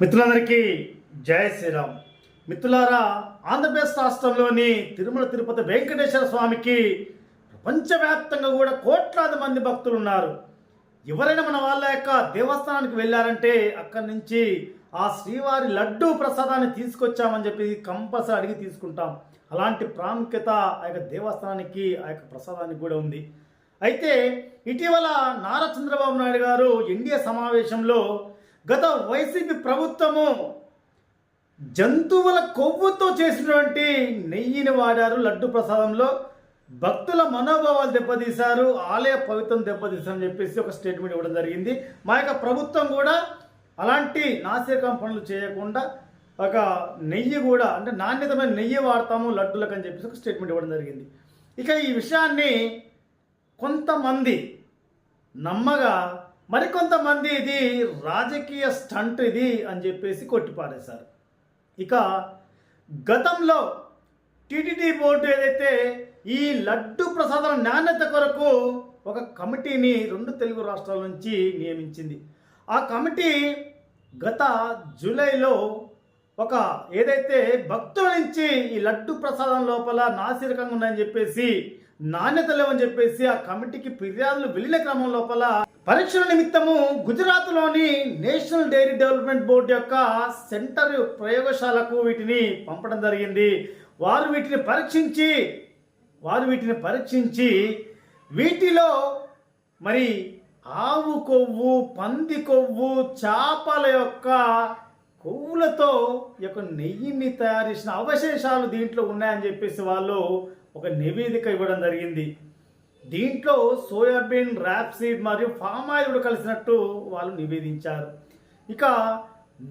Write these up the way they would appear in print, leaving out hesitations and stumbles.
మిత్రులందరికీ జై శ్రీరామ్. మిత్రులారా, ఆంధ్రప్రదేశ్ రాష్ట్రంలోని తిరుమల తిరుపతి వెంకటేశ్వర స్వామికి ప్రపంచవ్యాప్తంగా కూడా కోట్లాది మంది భక్తులు ఉన్నారు. ఎవరైనా మన వాళ్ళ యొక్క దేవస్థానానికి వెళ్ళారంటే అక్కడి నుంచి ఆ శ్రీవారి లడ్డూ ప్రసాదాన్ని తీసుకొచ్చామని చెప్పి కంపల్సరీ అడిగి తీసుకుంటాం. అలాంటి ప్రాముఖ్యత ఆ యొక్క దేవస్థానానికి, ఆ యొక్క ప్రసాదానికి కూడా ఉంది. అయితే ఇటీవల నారా చంద్రబాబు నాయుడు గారు ఎన్డీఏ సమావేశంలో గత వైసీపీ ప్రభుత్వము జంతువుల కొవ్వుతో చేసినటువంటి నెయ్యిని వాడారు లడ్డు ప్రసాదంలో, భక్తుల మనోభావాలు దెబ్బతీశారు, ఆలయ పవిత్రం దెబ్బతీశారని చెప్పేసి ఒక స్టేట్మెంట్ ఇవ్వడం జరిగింది. మా యొక్క ప్రభుత్వం కూడా అలాంటి నాసిరకం పనులు చేయకుండా ఒక నెయ్యి కూడా అంటే నాణ్యతమైన నెయ్యి వాడతాము లడ్డులకు అని చెప్పేసి ఒక స్టేట్మెంట్ ఇవ్వడం జరిగింది. ఇక ఈ విషయాన్ని కొంతమంది నమ్మగా మరికొంతమంది ఇది రాజకీయ స్టంట్ ఇది అని చెప్పేసి కొట్టిపారేశారు. ఇక గతంలో టీటీడీ బోర్డు ఏదైతే ఈ లడ్డు ప్రసాదాల నాణ్యత కొరకు ఒక కమిటీని 2 తెలుగు రాష్ట్రాల నుంచి నియమించింది. ఆ కమిటీ గత జూలైలో ఒక ఏదైతే భక్తుల నుంచి ఈ లడ్డు ప్రసాదం లోపల నాసిరకంగా ఉందని చెప్పేసి, నాణ్యత లేవని చెప్పేసి ఆ కమిటీకి ఫిర్యాదులు వెళ్ళిన క్రమం లోపల పరీక్షల నిమిత్తము గుజరాత్లోని నేషనల్ డైరీ డెవలప్మెంట్ బోర్డు యొక్క సెంటర్ ప్రయోగశాలకు వీటిని పంపడం జరిగింది. వారు వీటిని పరీక్షించి వీటిలో మరి ఆవు కొవ్వు, పంది కొవ్వు, చేపల యొక్క కొవ్వులతో ఈ యొక్క నెయ్యిని తయారు చేసిన అవశేషాలు దీంట్లో ఉన్నాయని చెప్పేసి వాళ్ళు ఒక నివేదిక ఇవ్వడం జరిగింది. దీంట్లో సోయాబీన్, ర్యాప్సీడ్ మరియు ఫామ్ ఆయిల్ కూడా కలిసినట్టు వాళ్ళు నివేదించారు. ఇక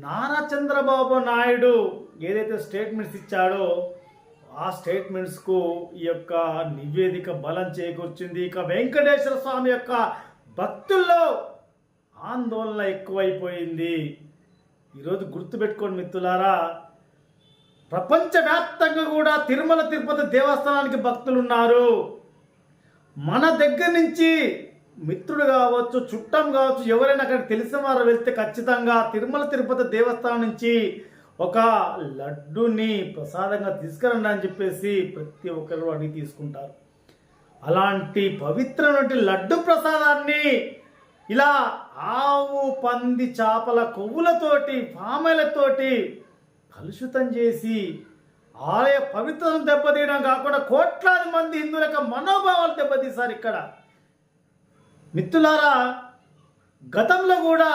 నారా చంద్రబాబు నాయుడు ఏదైతే స్టేట్మెంట్స్ ఇచ్చాడో ఆ స్టేట్మెంట్స్కు ఈ యొక్క నివేదిక బలం చేకూర్చింది. ఇక వెంకటేశ్వర స్వామి యొక్క భక్తుల్లో ఆందోళన ఎక్కువైపోయింది. ఈరోజు గుర్తుపెట్టుకోండి మిత్రులారా, ప్రపంచవ్యాప్తంగా కూడా తిరుమల తిరుపతి దేవస్థానానికి భక్తులు ఉన్నారు. మన దగ్గర నుంచి మిత్రుడు కావచ్చు, చుట్టం కావచ్చు, ఎవరైనా అక్కడికి తెలిసిన వారు వెళ్తే ఖచ్చితంగా తిరుమల తిరుపతి దేవస్థానం నుంచి ఒక లడ్డుని ప్రసాదంగా తీసుకురండి అని చెప్పేసి ప్రతి ఒక్కరు అడిగి తీసుకుంటారు. అలాంటి పవిత్రమైన లడ్డు ప్రసాదాన్ని ఇలా ఆవు, పంది, చేపల కొవ్వులతోటి, పామాయిలతోటి కలుషితం చేసి ఆలయ పవిత్రతను దెబ్బతీయడం కాకుండా కోట్లాది మంది హిందువుల యొక్క మనోభావాలు దెబ్బతీశారు. ఇక్కడ మిత్రులారా, గతంలో కూడా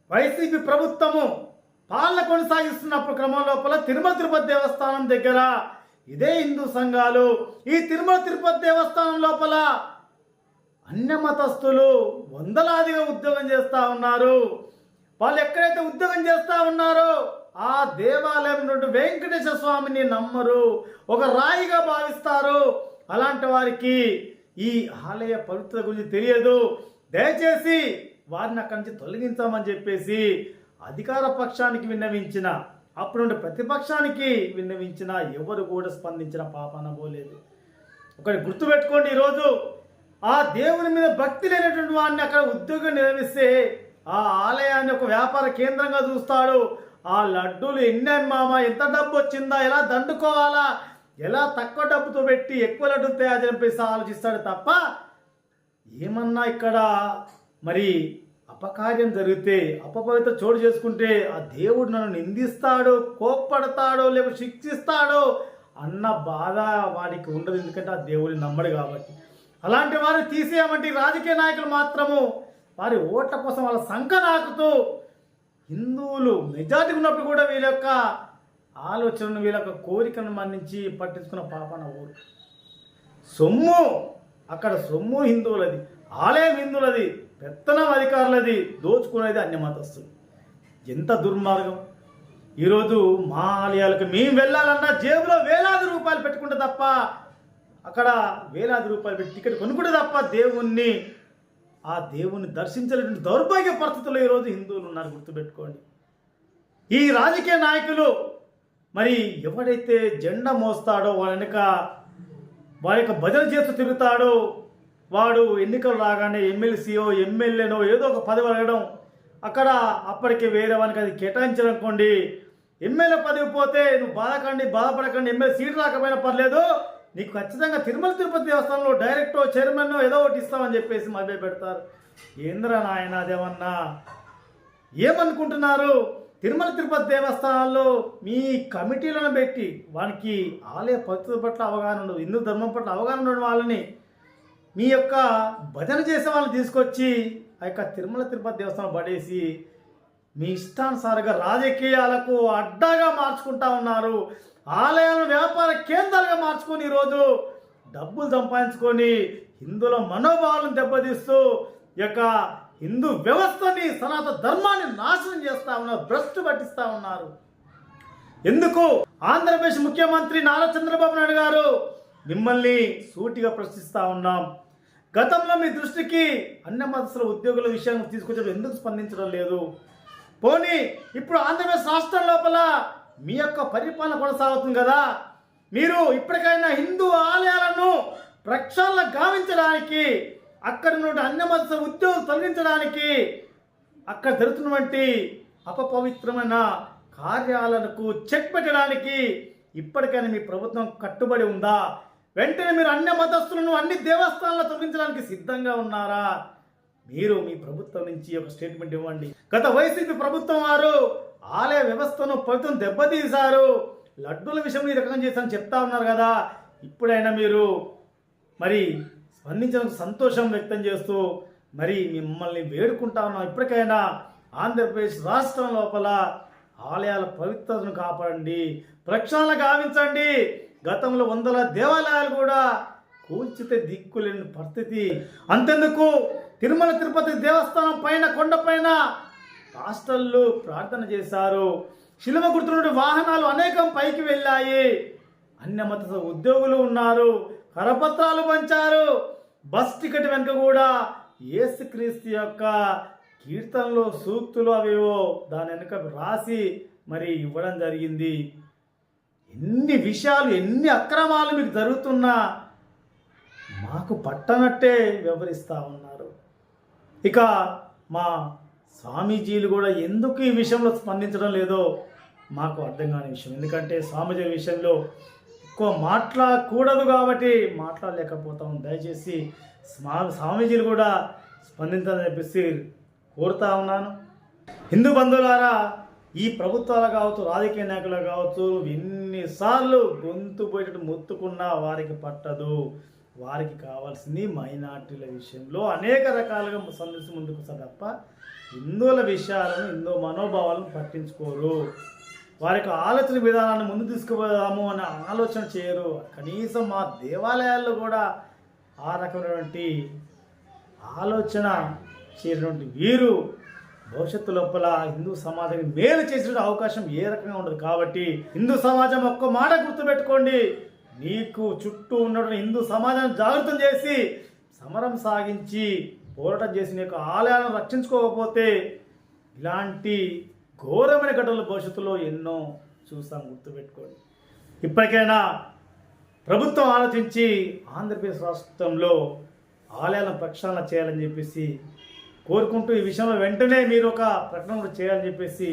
వైసీపీ ప్రభుత్వము పాలన కొనసాగిస్తున్నప్పుడు క్రమం లోపల తిరుమల తిరుపతి దేవస్థానం దగ్గర ఇదే హిందూ సంఘాలు ఈ తిరుమల తిరుపతి దేవస్థానం లోపల అన్య మతస్థులు వందలాదిగా ఉద్యోగం చేస్తూ ఉన్నారు. వాళ్ళు ఎక్కడైతే ఉద్యోగం చేస్తూ ఉన్నారో ఆ దేవాలయం నుండి వెంకటేశ్వర స్వామిని నమ్మరు, ఒక రాయిగా భావిస్తారు. అలాంటి వారికి ఈ ఆలయ పవిత్రత గురించి తెలియదు. దయచేసి వారిని అక్కడి నుంచి తొలగించామని చెప్పేసి అధికార పక్షానికి విన్నవించిన, అప్పుడు ప్రతిపక్షానికి విన్నవించిన ఎవరు కూడా స్పందించిన పాపాన పోలేదు. ఒకటి గుర్తుపెట్టుకోండి, ఈరోజు ఆ దేవుని మీద భక్తి లేనటువంటి వాడిని అక్కడ ఉద్యోగం నిర్వహిస్తే ఆ ఆలయాన్ని ఒక వ్యాపార కేంద్రంగా చూస్తాడు. ఆ లడ్డూలు ఎన్ని మామ, ఎంత డబ్బు వచ్చిందా, ఎలా దండుకోవాలా, ఎలా తక్కువ డబ్బుతో పెట్టి ఎక్కువ లడ్డు తయారు చేసి ఆలోచిస్తాడు తప్ప ఏమన్నా ఇక్కడ మరి అపకార్యం జరిగితే, అపపవిత్ర చోటు చేసుకుంటే ఆ దేవుడు నన్ను నిందిస్తాడు, కోప్పడతాడో లేకపోతే శిక్షిస్తాడో అన్న బాధ వాడికి ఉండదు. ఎందుకంటే ఆ దేవుడిని నమ్మడు కాబట్టి. అలాంటి వారిని తీసేయమంటే రాజకీయ నాయకులు మాత్రము వారి ఓట్ల కోసం వాళ్ళ సంఖ నాకుతూ హిందువులు మెజారిటీ ఉన్నప్పుడు కూడా వీళ్ళ యొక్క ఆలోచనను, వీళ్ళ యొక్క కోరికను మన్నించి పట్టించుకున్న పాపన ఊరు. సొమ్ము అక్కడ సొమ్ము హిందువులది, ఆలయం హిందువులది, పెత్తనం అధికారులది, దోచుకునేది అన్య మతస్థులు. ఎంత దుర్మార్గం! ఈరోజు మా ఆలయాలకు మేము వెళ్ళాలన్నా జేబులో వేలాది రూపాయలు పెట్టుకుంటే తప్ప, అక్కడ వేలాది రూపాయలు పెట్టి టికెట్ కొనుక్కుంటే తప్ప ఆ దేవుణ్ణి దర్శించలేటువంటి దౌర్భాగ్య పరిస్థితుల్లో ఈరోజు హిందువులు ఉన్నారు. గుర్తుపెట్టుకోండి. ఈ రాజకీయ నాయకులు మరి ఎవడైతే జెండా మోస్తాడో వాడి వెనుక వారి యొక్క భజన చేస్తూ తిరుగుతాడో వాడు ఎన్నికలు రాగానే ఎమ్మెల్సీయో ఎమ్మెల్యేనో ఏదో ఒక పదవి అడగడం, అక్కడ అప్పటికి వేరే వానికి అది కేటాయించాలనుకోండి, ఎమ్మెల్యే పదవి పోతే నువ్వు బాధపడకండి, ఎమ్మెల్యే సీట్ రాకపోయినా పర్లేదు, నీకు ఖచ్చితంగా తిరుమల తిరుపతి దేవస్థానంలో డైరెక్టో చైర్మన్ ఏదో ఒకటి ఇస్తామని చెప్పేసి మభ్య పెడతారు. ఏంద్రా నాయన అదేమన్నా ఏమనుకుంటున్నారు? తిరుమల తిరుపతి దేవస్థానాల్లో మీ కమిటీలను పెట్టి వానికి ఆలయ పద్ధతుల పట్ల అవగాహన ఉండదు, హిందూ ధర్మం పట్ల అవగాహన ఉండడం వాళ్ళని మీ యొక్క భజన చేసే వాళ్ళని తీసుకొచ్చి ఆ యొక్క తిరుమల తిరుపతి దేవస్థానం పడేసి మీ ఇష్టానుసారంగా రాజకీయాలకు అడ్డాగా మార్చుకుంటా ఉన్నారు. ఆలయాలను వ్యాపార కేంద్రాలుగా మార్చుకొని ఈరోజు డబ్బులు సంపాదించుకొని హిందువుల మనోభావాలను దెబ్బతీస్తూ ఈ యొక్క హిందూ వ్యవస్థని, సనాతన ధర్మాన్ని నాశనం చేస్తూ ఉన్నారు, భ్రష్టు పట్టిస్తూ ఉన్నారు. ఎందుకు? ఆంధ్రప్రదేశ్ ముఖ్యమంత్రి నారా చంద్రబాబు నాయుడు గారు మిమ్మల్ని సూటిగా ప్రశ్నిస్తూ ఉన్నాం. గతంలో మీ దృష్టికి అన్ని మతస్థుల ఉద్యోగుల విషయాన్ని తీసుకొచ్చేటప్పుడు ఎందుకు స్పందించడం లేదు? పోనీ ఇప్పుడు ఆంధ్రప్రదేశ్ రాష్ట్రం లోపల మీ యొక్క పరిపాలన కొనసాగుతుంది కదా, మీరు ఇప్పటికైనా హిందూ ఆలయాలను ప్రక్షాళన గావించడానికి, అక్కడ నుండి అన్ని మతస్థుల ఉద్యోగం తొలగించడానికి, అక్కడ జరుగుతున్నటువంటి అపపవిత్రమైన కార్యాలకు చెక్ పెట్టడానికి ఇప్పటికైనా మీ ప్రభుత్వం కట్టుబడి ఉందా? వెంటనే మీరు అన్ని మతస్థులను అన్ని దేవస్థానాలను తొలగించడానికి సిద్ధంగా ఉన్నారా? మీరు మీ ప్రభుత్వం నుంచి ఒక స్టేట్మెంట్ ఇవ్వండి. గత వైసీపీ ప్రభుత్వం వారు ఆలయ వ్యవస్థను ప్రభుత్వం దెబ్బతీశారు, లడ్డూల విషయంలో ఈ రకంగా చేశారని చెప్తా ఉన్నారు కదా, ఇప్పుడైనా మీరు మరి స్పందించడానికి సంతోషం వ్యక్తం చేస్తూ మరి మిమ్మల్ని వేడుకుంటా ఉన్నాం. ఇప్పటికైనా ఆంధ్రప్రదేశ్ రాష్ట్రం లోపల ఆలయాల పవిత్రతను కాపాడండి, ప్రక్షాళన గావించండి. గతంలో వందల దేవాలయాలు కూడా కూల్చితే దిక్కులేని పరిస్థితి. అంతెందుకు తిరుమల తిరుపతి దేవస్థానం పైన కొండపైన పాస్టర్లు ప్రార్థన చేశారు, శిలువ గుర్తు నుండి వాహనాలు అనేకం పైకి వెళ్ళాయి, అన్య మత ఉద్యోగులు ఉన్నారు, కరపత్రాలు పంచారు, బస్ టికెట్ వెనుక కూడా యేసుక్రీస్తు యొక్క కీర్తనలు, సూక్తులు అవేవో దాని వెనుక రాసి మరి ఇవ్వడం జరిగింది. ఎన్ని విషయాలు, ఎన్ని అక్రమాలు మీకు జరుగుతున్నా మాకు పట్టనట్టే వ్యవహరిస్తూ ఉన్నారు. ఇక మా స్వామీజీలు కూడా ఎందుకు ఈ విషయంలో స్పందించడం లేదో మాకు అర్థం కాని విషయం. ఎందుకంటే స్వామీజీ విషయంలో ఎక్కువ మాట్లాడకూడదు కాబట్టి మాట్లాడలేకపోతాం. దయచేసి స్వామీజీలు కూడా స్పందించాలని చెప్పేసి కోరుతా ఉన్నాను. హిందూ బంధువులారా, ఈ ప్రభుత్వాలు కావచ్చు, రాజకీయ నాయకులు కావచ్చు, ఎన్నిసార్లు గొంతు పోయేటట్టు మొత్తుకున్నా వారికి పట్టదు. వారికి కావాల్సింది మైనార్టీల విషయంలో అనేక రకాలుగా సందేశం ముందుకు వస్తారు తప్ప హిందువుల విషయాలను, హిందూ మనోభావాలను పట్టించుకోరు. వారికి ఆలోచన విధానాన్ని ముందు తీసుకుపోదాము అనే ఆలోచన చేయరు. కనీసం మా దేవాలయాల్లో కూడా ఆ రకమైనటువంటి ఆలోచన చేయనటువంటి వీరు భవిష్యత్తు లోపల హిందూ సమాజానికి మేలు చేసే అవకాశం ఏ రకంగా ఉండదు. కాబట్టి హిందూ సమాజం ఒక్క మాట గుర్తుపెట్టుకోండి, నీకు చుట్టూ ఉన్నటువంటి హిందూ సమాజాన్ని జాగృతం చేసి సమరం సాగించి పోరాటం చేసి నీకు ఆలయాలను రక్షించుకోకపోతే ఇలాంటి ఘోరమైన ఘటనలు భవిష్యత్తులో ఎన్నో చూస్తాం. గుర్తుపెట్టుకోండి. ఇప్పటికైనా ప్రభుత్వం ఆలోచించి ఆంధ్రప్రదేశ్ రాష్ట్రంలో ఆలయాలను ప్రక్షాళన చేయాలని చెప్పేసి కోరుకుంటూ ఈ విషయంలో వెంటనే మీరు ఒక ప్రకటన చేయాలని చెప్పేసి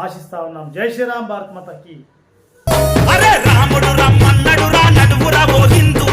ఆశిస్తా ఉన్నాం. జై శ్రీరామ్, భారత్ మాతకి. అరే రాముడు రమ్మన్నడు రా నడువురా ఓ హిందూ